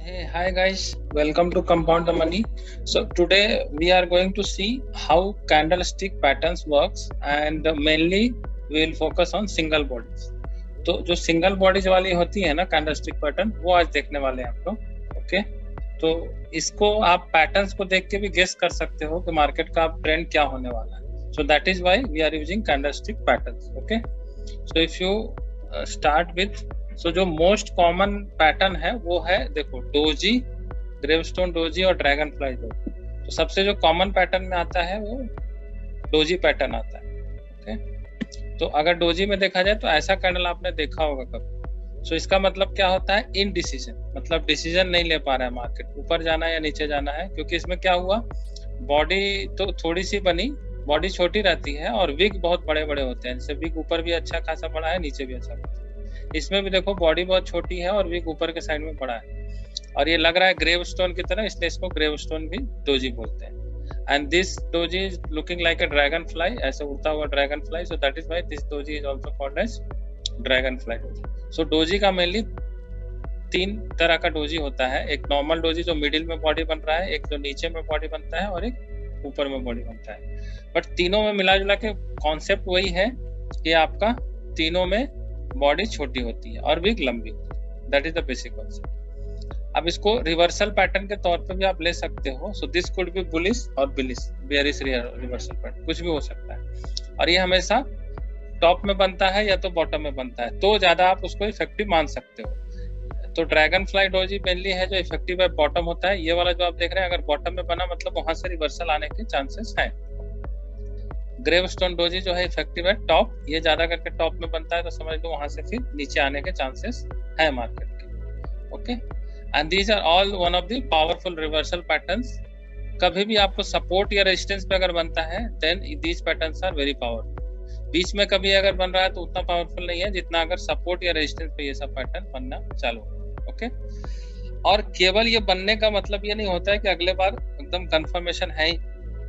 Hey, hi guys, welcome to Compound the Money. So today we are going to see how candlestick patterns works and mainly we will focus on single bodies. तो जो single bodies वाली होती है ना candlestick pattern, वो आज देखने वाले हैं आप लोग। ओके, तो इसको आप पैटर्न्स को देख के भी गेस कर सकते हो कि मार्केट का ट्रेंड क्या होने वाला है। So that is why we are using candlestick patterns. Okay, so if you start with जो मोस्ट कॉमन पैटर्न है वो है, देखो, डोजी, ग्रेवस्टोन डोजी और ड्रैगन फ्लाई डोजी। तो सबसे जो कॉमन पैटर्न में आता है वो डोजी पैटर्न आता है। ओके, तो अगर डोजी में देखा जाए तो ऐसा कैंडल आपने देखा होगा कभी। सो इसका मतलब क्या होता है? इनडिसीजन, मतलब डिसीजन नहीं ले पा रहा है मार्केट, ऊपर जाना है या नीचे जाना है। क्योंकि इसमें क्या हुआ, बॉडी तो थोड़ी सी बनी, बॉडी छोटी रहती है और विग बहुत बड़े बड़े होते हैं। जैसे विग ऊपर भी अच्छा खासा बड़ा है, नीचे भी अच्छा खासा। इसमें भी देखो बॉडी बहुत छोटी है और विग ऊपर के साइड में बड़ा है और ये लग रहा है ग्रेवस्टोन की तरह, इसलिए इसको ग्रेवस्टोन भी डोजी बोलते हैं। And this doji is looking like a dragonfly, ऐसे उड़ता हुआ dragonfly. So that is why this doji is also called as dragonfly doji. सो डोजी का मेनली तीन तरह का डोजी होता है। एक नॉर्मल डोजी जो मिडिल में बॉडी बन रहा है, एक जो नीचे में बॉडी बनता है और एक ऊपर में बॉडी बनता है। बट तीनों में मिला जुला के कॉन्सेप्ट वही है कि आपका तीनों में बॉडी छोटी होती है और विग लंबी होती है। That is the basic concept. अब इसको रिवर्सल पैटर्न के तौर पे भी आप ले सकते हो। So this could be bullish और बेयरिश रिवर्सल पैटर्न, कुछ भी हो सकता है। और ये हमेशा टॉप में बनता है या तो बॉटम में बनता है, तो ज्यादा आप उसको इफेक्टिव मान सकते हो। तो ड्रैगन फ्लाई डोजी मेनली है जो इफेक्टिव है बॉटम होता है। ये वाला जो आप देख रहे हैं, अगर बॉटम में बना मतलब वहां से रिवर्सल आने के चांसेस हैं। ग्रेवस्टोन डोजी जो है इफेक्टिव है टॉप, ये ज्यादा करके टॉप में बनता है, तो समझ लो वहां से फिर नीचे आने के चांसेस है मार्केट के। Okay, and these are all one of the powerful reversal patterns. कभी भी आपको सपोर्ट या रेजिस्टेंस पे अगर बनता है then these patterns are very powerful. बीच में कभी अगर बन रहा है तो उतना पावरफुल नहीं है जितना अगर सपोर्ट या रेजिस्टेंस पे ये सब पैटर्न बनना चालू हो। ओके, और केवल ये बनने का मतलब ये नहीं होता है कि अगले बार एकदम कंफर्मेशन है ही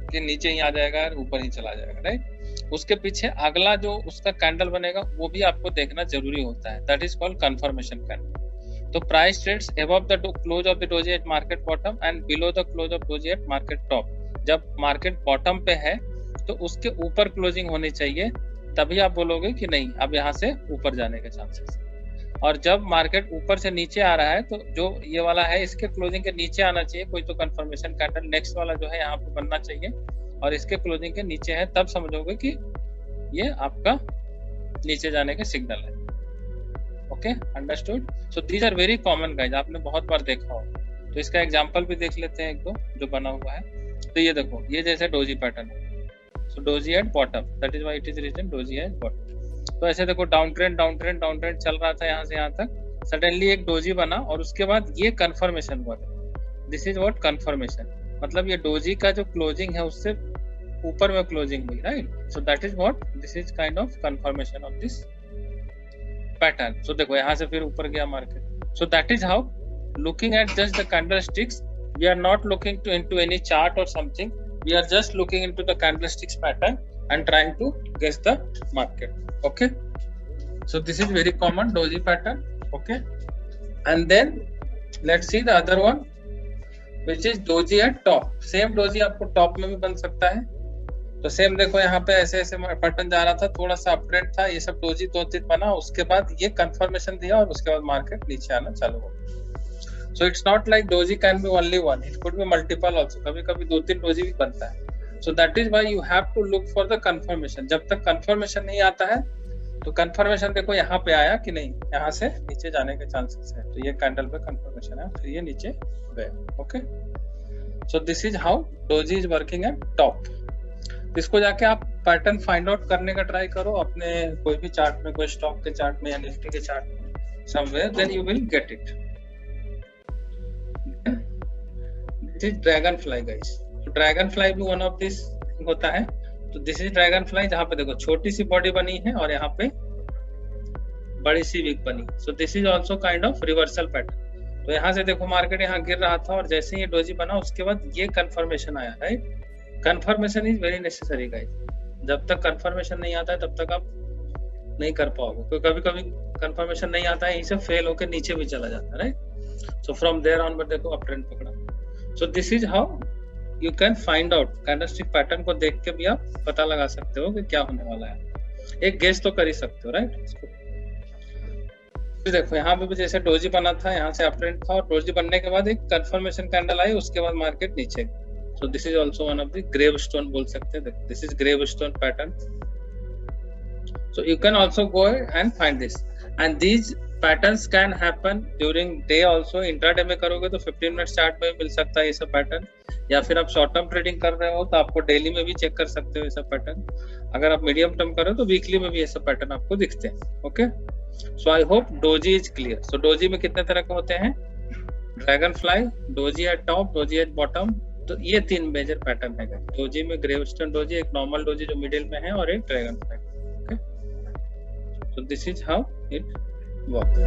कि नीचे ही आ जाएगा और ऊपर ही चला जाएगा, राइट। उसके पीछे अगला जो उसका कैंडल बनेगा वो भी आपको देखना जरूरी होता है। That is called confirmation candle. तो price trades above the close of the doji at market bottom and below the close of doji at market top. जब मार्केट बॉटम पे है तो उसके ऊपर क्लोजिंग होनी चाहिए, तभी आप बोलोगे कि नहीं अब यहाँ से ऊपर जाने के चांसेस। और जब मार्केट ऊपर से नीचे आ रहा है तो जो ये वाला है इसके क्लोजिंग के नीचे आना चाहिए कोई तो कंफर्मेशन कैंडल। नेक्स्ट वाला जो है यहाँ पे बनना चाहिए और इसके क्लोजिंग के नीचे है, तब समझोगे कि ये आपका नीचे जाने के सिग्नल है। Okay, understood. So these are very common guys, आपने बहुत बार देखा हो। तो इसका एग्जांपल भी देख लेते हैं एक दो जो बना हुआ है। तो ये देखो, ये जैसे डोजी पैटर्न है। So doji at bottom, that is why it is written doji at bottom. तो ऐसे देखो डाउन ट्रेंड चल रहा था यहाँ से यहाँ तक, सडनली एक डोजी बना और उसके बाद ये कंफर्मेशन हुआ। दिस इज व्हाट कंफर्मेशन, मतलब ये डोजी का जो क्लोजिंग है उससे ऊपर में क्लोजिंग हुई, right. So that is what, this is kind of confirmation of this pattern. So देखो यहाँ से फिर ऊपर गया market. So that is how looking at just the candlesticks, we are not looking to into any chart और something, we are just looking into the candlesticks pattern and trying to guess the market. Okay, so this is very common doji pattern. Okay, and then let's see the other one which is doji at top. same doji आपको top में भी बन सकता है। तो same देखो यहाँ पे ऐसे ऐसे पैटर्न जा रहा था, थोड़ा सा अपट्रेंड था, ये सब डोजी दो तीन बना, उसके बाद ये कंफर्मेशन दिया और उसके बाद मार्केट नीचे आना चालू हो। So it's not like doji can be only one, it could be multiple also. कभी कभी दो तीन डोजी भी बनता है। So that is why you have to look for the confirmation. जब तक confirmation नहीं आता है तो confirmation देखो यहाँ पे आया कि नहीं, यहाँ से नीचे जाने के चांसेस है। तो ये कैंडल पे confirmation है, फिर ये नीचे गया। Okay, so this is how doji is working at top. इसको जाके आप पैटर्न फाइंड आउट करने का ट्राई करो अपने कोई भी चार्ट में, कोई स्टॉक के चार्ट में या निफ्टी के चार्ट में somewhere, then you will get it. This is dragonfly guys. Dragon fly भी वन ऑफ दिस होता है। तो दिस इज ड्रैगन फ्लाई, जहाँ पे देखो छोटी सी बॉडी बनी है और यहाँ पे बड़ी सी विग बनी। सो this is also kind of reversal pattern. तो यहाँ से देखो मार्केट यहाँ गिर रहा था और जैसे ये डोजी बना उसके बाद ये कंफर्मेशन आया, right. Confirmation is very necessary guys. जब तक कंफर्मेशन नहीं आता है तब तक आप नहीं कर पाओगे। तो कभी कभी कंफर्मेशन नहीं आता है, यहीं से फेल होकर नीचे भी चला जाता है, right. So from there onward देखो अप ट्रेंड पकड़ा. So this is how you can find out. Candlestick pattern को देख के भी आप पता लगा सकते हो कि क्या होने वाला है. एक गेस तो कर ही सकते हो, राइट. देखो यहाँ पे भी जैसे डोजी बना था, यहाँ से अप ट्रेंड था और डोजी बनने के बाद एक कंफर्मेशन कैंडल आई, उसके बाद मार्केट नीचे. सो this is also one of the gravestone बोल सकते हैं. This is gravestone pattern. So you can also go and find this, and these patterns can happen during day also. Intraday में करोगे तो 15 minute chart में मिल सकता है ये सब पैटर्न, या फिर आप शॉर्ट टर्म ट्रेडिंग कर रहे हो तो आपको डेली में भी चेक कर सकते हो ये सब पैटर्न. अगर आप मीडियम टर्म कर रहे हो तो वीकली में भी ये सब पैटर्न आपको दिखते हैं. Okay, so I hope doji is clear. So doji में कितने तरह के होते हैं? Dragon fly, doji eight top, doji at bottom. तो ये 3 मेजर पैटर्न है डोजी में. ग्रेवस्टोन डोजी, एक नॉर्मल डोजी जो मिडिल में है, और एक dragon fly. Okay, so this is how it works.